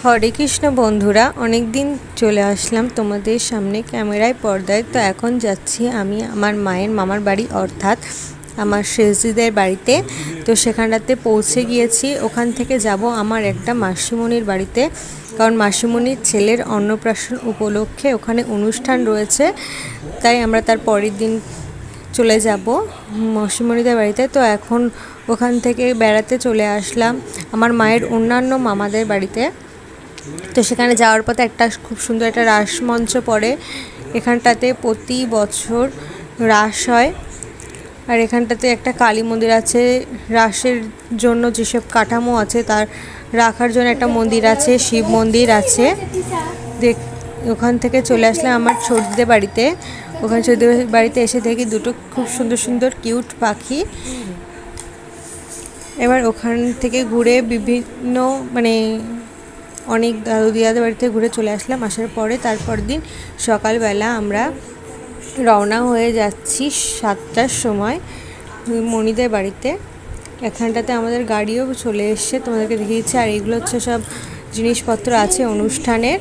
হরে কৃষ্ণ বন্ধুরা, অনেক দিন চলে আসলাম তোমাদের সামনে ক্যামেরায় পর্দায়। তো এখন যাচ্ছি আমি আমার মায়ের মামার বাড়ি, অর্থাৎ আমার শেষদিদের বাড়িতে। তো সেখানটাতে পৌঁছে গিয়েছি। ওখান থেকে যাব আমার একটা মাসিমণির বাড়িতে, কারণ মাসিমণির ছেলের অন্নপ্রাশন উপলক্ষে ওখানে অনুষ্ঠান রয়েছে। তাই আমরা তার পরের দিন চলে যাব মাসিমণিদের বাড়িতে। তো এখন ওখান থেকে বেড়াতে চলে আসলাম আমার মায়ের অন্যান্য মামাদের বাড়িতে। তো সেখানে যাওয়ার পথে একটা খুব সুন্দর একটা রাসমঞ্চ পড়ে। এখানটাতে প্রতি বছর রাস হয়। আর এখানটাতে একটা কালী মন্দির আছে। রাসের জন্য যেসব কাঠামো আছে তার রাখার জন্য একটা মন্দির আছে, শিব মন্দির আছে। ওখান থেকে চলে আসলাম আমার ছোটদের বাড়িতে। ওখানে ছোটদের বাড়িতে এসে দেখি দুটো খুব সুন্দর সুন্দর কিউট পাখি। এবার ওখান থেকে ঘুরে বিভিন্ন অনেক দাদু দিদাদের বাড়িতে ঘুরে চলে আসলাম। আসার পরে তারপর দিন সকালবেলা আমরা রওনা হয়ে যাচ্ছি 7টার সময় মণিদের বাড়িতে। এখানটাতে আমাদের গাড়িও চলে এসছে, তোমাদেরকে দেখিয়েছি। আর এগুলো হচ্ছে সব জিনিসপত্র আছে অনুষ্ঠানের।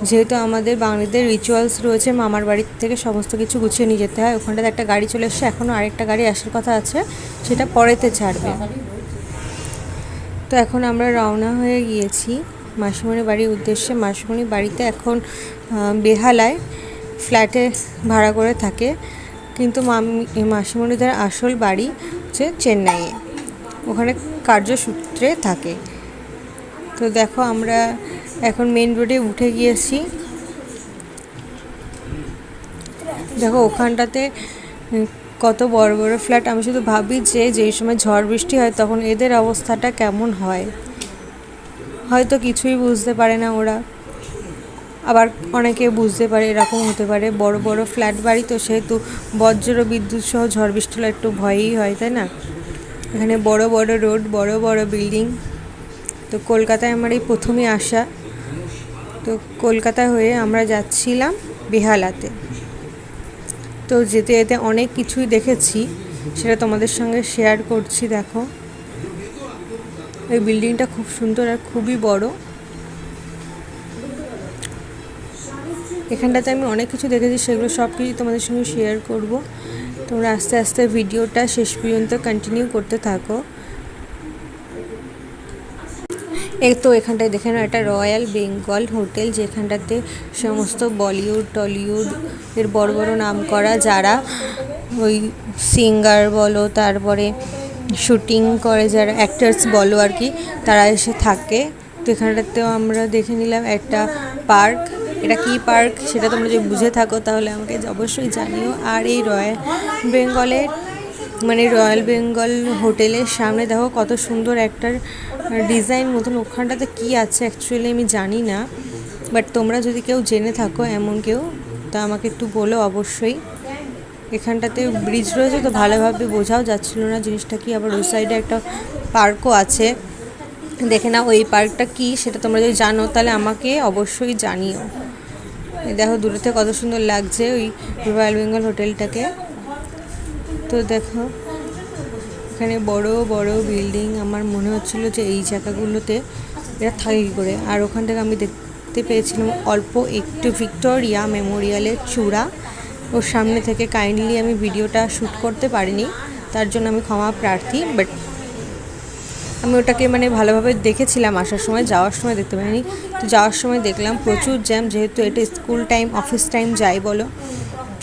যেহেতু আমাদের বাঙালিদের রিচুয়ালস রয়েছে, মামার বাড়ির থেকে সমস্ত কিছু গুছিয়ে নিয়ে যেতে হয়। ওখানটাতে একটা গাড়ি চলে এসছে, এখনও আরেকটা গাড়ি আসার কথা আছে, সেটা পরেতে ছাড়বে। তো এখন আমরা রওনা হয়ে গিয়েছি মাসিমণির বাড়ির উদ্দেশ্যে। মাসিমণির বাড়িতে এখন বেহালায় ফ্ল্যাটে ভাড়া করে থাকে, কিন্তু মাসিমণিদের আসল বাড়ি হচ্ছে চেন্নাইয়ে, ওখানে কার্যসূত্রে থাকে। তো দেখো আমরা এখন মেন রোডে উঠে গিয়েছি। দেখো ওখানটাতে কত বড় বড় ফ্ল্যাট। আমি শুধু ভাবি যে যেই সময় ঝড় বৃষ্টি হয় তখন এদের অবস্থাটা কেমন হয়। হয়তো কিছুই বুঝতে পারে না ওরা, আবার অনেকে বুঝতে পারে, এরকম হতে পারে। বড় বড় ফ্ল্যাট বাড়ি তো, সেহেতু বজ্র বিদ্যুৎ সহ ঝড় বৃষ্টি হলে একটু ভয়ই হয়, তাই না? এখানে বড় বড় রোড, বড় বড় বিল্ডিং। তো কলকাতায় আমার এই প্রথমই আসা। তো কলকাতা হয়ে আমরা যাচ্ছিলাম বেহালাতে। তো যেতে যেতে অনেক কিছুই দেখেছি, সেটা তোমাদের সঙ্গে শেয়ার করছি। দেখো এই বিল্ডিংটা খুব সুন্দর আর খুবই বড়। এখানটাতে আমি অনেক কিছু দেখেছি, সেগুলো সব কিছু তোমাদের সঙ্গে শেয়ার করব। তোমরা আস্তে আস্তে ভিডিওটা শেষ পর্যন্ত কন্টিনিউ করতে থাকো। তো এখানটায় দেখে নাও, একটা রয়্যাল বেঙ্গল হোটেল, যেখানটাতে সমস্ত বলিউড টলিউড এর বড় বড় নাম করা যারা ওই সিঙ্গার বলো, তারপরে শুটিং করে যারা অ্যাক্টার্স বলো আর কি, তারা এসে থাকে। তো এখানটাতেও আমরা দেখে নিলাম একটা পার্ক। এটা কি পার্ক সেটা তোমরা যদি বুঝে থাকো তাহলে আমাকে অবশ্যই জানিও। আর এই রয়্যাল বেঙ্গল হোটেলের সামনে দেখো কত সুন্দর একটা ডিজাইন মতন। ওখানটাতে কি আছে অ্যাকচুয়ালি আমি জানি না, বাট তোমরা যদি কেউ জেনে থাকো এমন কেউ, তা আমাকে একটু বলো অবশ্যই। এখানটাতে ব্রিজ রয়েছে তো ভালোভাবে বোঝাও যাচ্ছিল না জিনিসটা কি। আবার ওই সাইডে একটা পার্কও আছে, দেখে না ওই পার্কটা কি সেটা তোমরা যদি জানো তাহলে আমাকে অবশ্যই জানিও। দেখো দূরে থেকে কত সুন্দর লাগছে ওই রয়্যাল বেঙ্গল হোটেলটাকে। তো দেখো এখানে বড় বড় বিল্ডিং। আমার মনে হচ্ছিল যে এই জায়গাগুলোতে এরা থাকে কী করে। আর ওখান থেকে আমি দেখতে পেয়েছিলাম অল্প একটু ভিক্টোরিয়া মেমোরিয়ালের চূড়া। ওর সামনে থেকে কাইন্ডলি আমি ভিডিওটা শ্যুট করতে পারিনি, তার জন্য আমি ক্ষমা প্রার্থী। বাট আমি ওটাকে ভালোভাবে দেখেছিলাম আসার সময়, যাওয়ার সময় দেখতে পাইনি। তো যাওয়ার সময় দেখলাম প্রচুর জ্যাম, যেহেতু এটা স্কুল টাইম অফিস টাইম যাই বলো।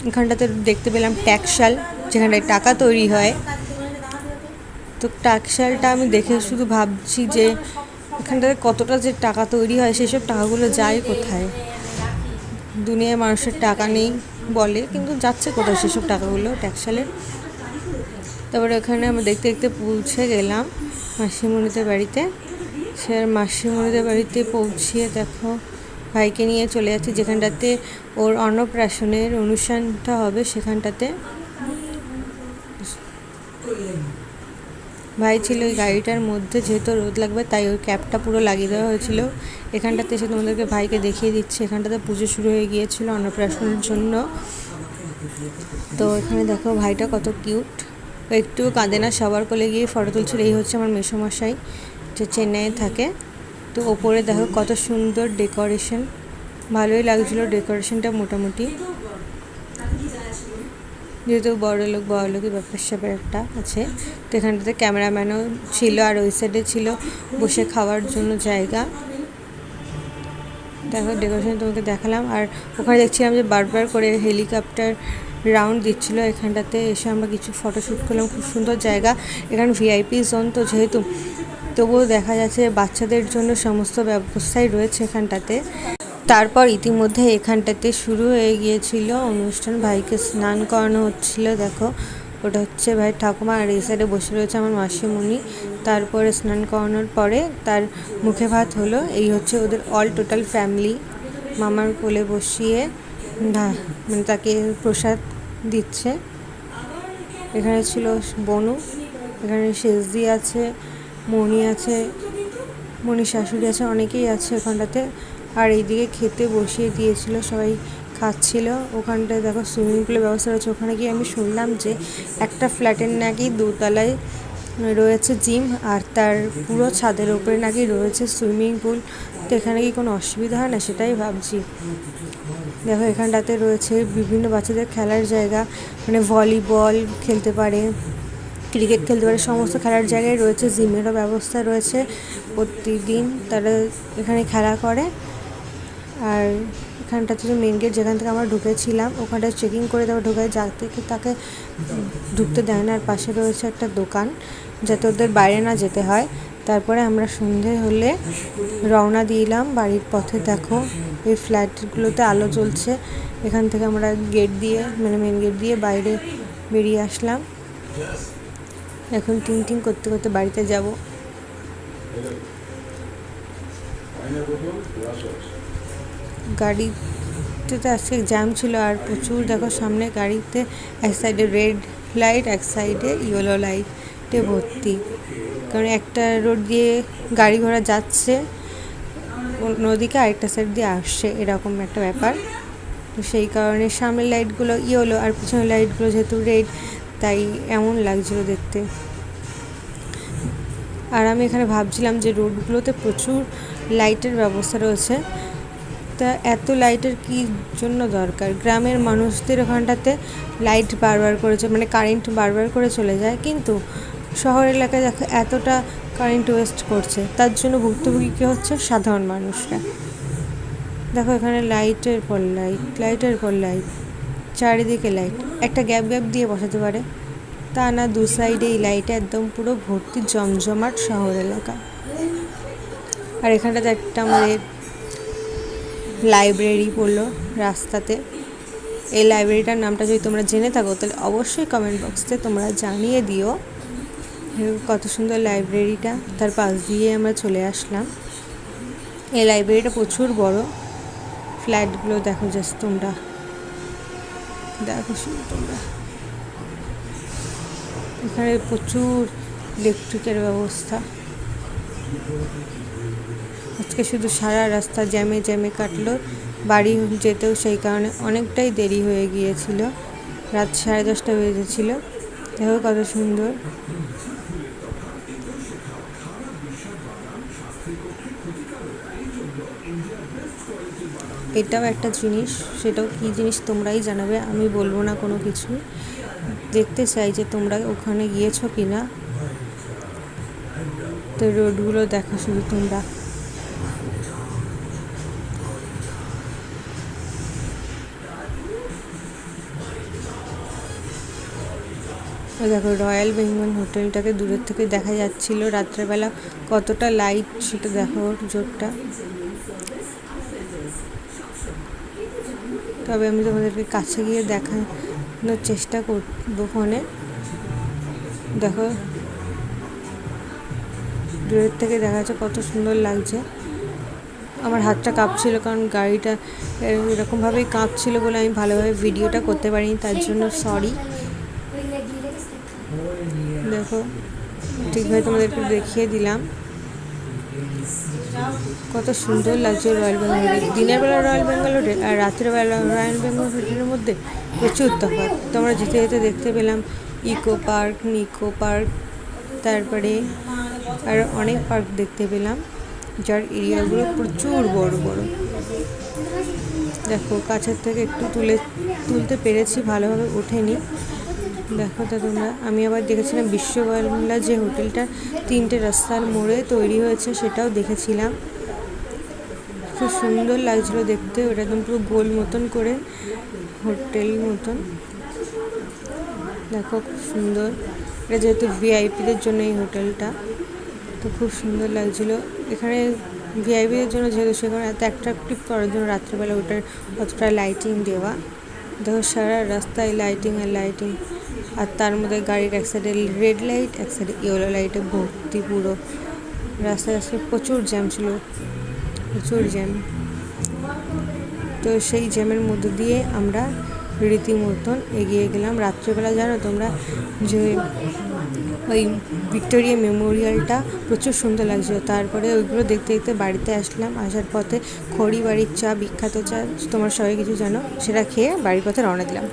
এখানটাতে দেখতে পেলাম ট্যাক্সাল, যেখানটায় টাকা তৈরি হয়। তো ট্যাক্সালটা আমি দেখে শুধু ভাবছি যে এখানটাতে কতটা যে টাকা তৈরি হয়, সেসব টাকাগুলো যায় কোথায়। দুনিয়ায় মানুষের টাকা নেই বলে, কিন্তু যাচ্ছে কোথায় সেসব টাকাগুলো ট্যাক্সালের। তারপরে ওখানে আমরা দেখতে দেখতে পৌঁছে গেলাম মাসিমণিদের বাড়িতে। সে মাসিমণিদের বাড়িতে পৌঁছিয়ে দেখো ভাইকে নিয়ে চলে যাচ্ছি যেখানটাতে ওর অন্নপ্রাশনের অনুষ্ঠানটা হবে। সেখানটাতে ভাই ছিল ওই গাড়িটার মধ্যে, যেহেতু রোদ লাগবে তাই ওই ক্যাপটা পুরো লাগিয়ে দেওয়া হয়েছিল। এখানটাতে এসে তোমাদেরকে ভাইকে দেখিয়ে দিচ্ছে, এখানটাতে পুজো শুরু হয়ে গিয়েছিল অন্নপ্রাশনের জন্য। তো এখানে দেখো ভাইটা কত কিউট, একটু কাঁদে না, সবার কোলে গিয়ে ফটো তুলছিল। এই হচ্ছে আমার মেসোমশাই, যে চেন্নাইয়ে থাকে। তো ওপরে দেখো কত সুন্দর ডেকোরেশন, ভালোই লাগছিলো ডেকোরেশনটা মোটামুটি, যেহেতু বড়লোকই ব্যাপার স্যাপার একটা আছে। তো এখানটাতে ক্যামেরাম্যানও ছিল, আর ওই সাইডে ছিল বসে খাওয়ার জন্য জায়গা। দেখো ডেকোরেশন তোমাকে দেখালাম। আর ওখানে দেখছিলাম যে বারবার করে হেলিকপ্টার রাউন্ড দিচ্ছিলো। এখানটাতে এসে আমরা কিছু ফটোশ্যুট করলাম, খুব সুন্দর জায়গা। এখানে ভিআইপি জোন তো যেহেতু, তবুও দেখা যাচ্ছে বাচ্চাদের জন্য সমস্ত ব্যবস্থাই রয়েছে এখানটাতে। তারপর ইতিমধ্যে এখানটাতে শুরু হয়ে গিয়েছিল অনুষ্ঠান, ভাইকে স্নান করানো হচ্ছিল। দেখো ওটা হচ্ছে ভাই ঠাকুমা, আর এই সাইডে বসে রয়েছে আমার মাসিমণি। তারপরে স্নান করানোর পরে তার মুখে ভাত হলো। এই হচ্ছে ওদের অল টোটাল ফ্যামিলি, মামার কোলে বসিয়ে মানে তাকে প্রসাদ দিচ্ছে। এখানে ছিল বনু, এখানে শেষদি আছে, মণি আছে, মণির শাশুড়ি আছে, অনেকেই আছে ওখানটাতে। আর এইদিকে খেতে বসিয়ে দিয়েছিল, সবাই খাচ্ছিল। ওখানটায় দেখো সুইমিং পুলের ব্যবস্থা রয়েছে। ওখানে গিয়ে আমি শুনলাম যে একটা ফ্ল্যাটের নাকি দোতলায় রয়েছে জিম, আর তার পুরো ছাদের উপরে নাকি রয়েছে সুইমিং পুল। তো এখানে কি কোনো অসুবিধা হয় না সেটাই ভাবছি। দেখো এখানটাতে রয়েছে বিভিন্ন বাচ্চাদের খেলার জায়গা, মানে ভলিবল খেলতে পারে, ক্রিকেট খেলতে পারে, সমস্ত খেলার জায়গায় রয়েছে। জিমেরও ব্যবস্থা রয়েছে, প্রতিদিন তারা এখানে খেলা করে। আর এখানটাতে যে মেন গেট, যেখান থেকে আমরা ঢুকেছিলাম, ওখানটায় চেকিং করে তারপর ঢুকায়, যাতে তাকে ঢুকতে দেয় না। আর পাশে রয়েছে একটা দোকান, যাতে ওদের বাইরে না যেতে হয়। তারপরে আমরা সন্ধে হলে রওনা দিলাম বাড়ির পথে। দেখো এই ফ্ল্যাটগুলোতে আলো জ্বলছে। এখান থেকে আমরা গেট দিয়ে, মানে মেন গেট দিয়ে বাইরে বেরিয়ে আসলাম। এখন টিং করতে করতে বাড়িতে যাব। গাড়িতে তো আজকে জ্যাম ছিল, আর প্রচুর দেখো সামনে গাড়িতে এক সাইডে রেড লাইট, এক সাইডে ইয়েলো লাইটে ভর্তি। কারণ একটা রোড দিয়ে গাড়ি ঘোড়া যাচ্ছে অন্যদিকে, আরেকটা সাইড দিয়ে আসছে, এরকম একটা ব্যাপার। তো সেই কারণে সামনের লাইটগুলো ইয়েলো আর পিছনের লাইটগুলো যেহেতু রেড, তাই এমন লাগছিল দেখতে। আর আমি এখানে ভাবছিলাম যে রোডগুলোতে প্রচুর লাইটের ব্যবস্থা রয়েছে, তা এত লাইটের কী জন্য দরকার? গ্রামের মানুষদের ওখানটাতে লাইট বারবার করেছে, মানে কারেন্ট বারবার করে চলে যায়, কিন্তু শহর এলাকায় দেখো এতটা কারেন্ট ওয়েস্ট করছে, তার জন্য ভুক্তভোগী কী হচ্ছে? সাধারণ মানুষরা। দেখো এখানে লাইটের পর লাইট, চারিদিকে লাইট। একটা গ্যাপ দিয়ে বসাতে পারে, তা না, দু সাইডে এই লাইটে একদম পুরো ভর্তি, জমজমাট শহর এলাকা। আর এখানটাতে একটা আমাদের লাইব্রেরি পড়লো রাস্তাতে। এই লাইব্রেরিটার নামটা যদি তোমরা জেনে থাকো তাহলে অবশ্যই কমেন্ট বক্সে তোমরা জানিয়ে দিও। কত সুন্দর লাইব্রেরিটা। তার পাশ দিয়ে আমরা চলে আসলাম। এই লাইব্রেরিটা প্রচুর বড়। ফ্ল্যাটগুলো দেখো জাস্ট তোমরা, দেখো শুধু তোমরা। এখানে প্রচুর ইলেকট্রিকের ব্যবস্থা। আজকে শুধু সারা রাস্তা জ্যামে কাটলো, বাড়ি যেতেও সেই কারণে অনেকটাই দেরি হয়ে গিয়েছিল, রাত 10:30 বেজেছিল। দেখো কত সুন্দর। এটাও একটা জিনিস, সেটাও কী জিনিস তোমরাই জানাবে, আমি বলবো না কোনো কিছু। দেখতে চাই যে তোমরা ওখানে গিয়েছো কি না। তো রোডগুলো দেখো শুধু তোমরা। দেখো রয়্যাল বেঙ্গল হোটেলটাকে দূরের থেকে দেখা যাচ্ছিল রাত্রেবেলা, কতটা লাইট সেটা দেখো জোরটা। তবে আমি তোমাদেরকে কাছে গিয়ে দেখানোর চেষ্টা করবো ফোনে। দেখো দূরের থেকে দেখা যাচ্ছে কত সুন্দর লাগছে। আমার হাতটা কাঁপছিল, কারণ গাড়িটা এরকমভাবেই কাঁপছিল বলে আমি ভালোভাবে ভিডিওটা করতে পারিনি, তার জন্য সরি। দেখো ঠিকভাবে তোমাদেরকে দেখিয়ে দিলাম। কত সুন্দর লাগছে রয়্যাল বেঙ্গল হোটেল। দিনের বেলা রয়্যাল বেঙ্গল হোটেল আর রাত্রের বেলা রয়্যাল বেঙ্গল হোটেলের মধ্যে প্রচুর তফাৎ। তোমরা যেতে যেতে দেখতে পেলাম ইকো পার্ক, নিকো পার্ক, তারপরে আর অনেক পার্ক দেখতে পেলাম। যার এরিয়াগুলো প্রচুর বড় বড়। দেখো কাছের থেকে একটু তুলতে পেরেছি, ভালোভাবে ওঠেনি। দেখো তো তোমরা, আমি আবার দেখেছিলাম বিশ্ববাংলা যে হোটেলটা 3টে রাস্তার মোড়ে তৈরি হয়েছে, সেটাও দেখেছিলাম। খুব সুন্দর লাগছিল দেখতে, ওটা একদম পুরো গোল মতন করে হোটেল মতন। দেখো খুব সুন্দর, এটা যেহেতু ভিআইপিদের জন্য এই হোটেলটা, তো খুব সুন্দর লাগছিল। এখানে ভিআইপিদের জন্য যেহেতু, সেখানে এত অ্যাট্রাকটিভ করার জন্য রাত্রেবেলা ওটার অতটা লাইটিং দেওয়া। দেখো সারা রাস্তায় লাইটিং আর লাইটিং, আর তার মধ্যে গাড়ির এক সাইডে রেড লাইট, এক সাইডে ইয়েলো লাইটে ভর্তি পুরো। রাস্তায় আজকে প্রচুর জ্যাম ছিল, প্রচুর জ্যাম। তো সেই জ্যামের মধ্যে দিয়ে আমরা রীতিমতন এগিয়ে গেলাম। রাত্রেবেলা জানো তোমরা যে ওই ভিক্টোরিয়া মেমোরিয়ালটা প্রচুর সুন্দর লাগছিল। তারপরে ওইগুলো দেখতে দেখতে বাড়িতে আসলাম। আসার পথে খড়িবাড়ির চা, বিখ্যাত চা, তোমার সবাই কিছু জানো, সেটা খেয়ে বাড়ির পথে রওনা দিলাম।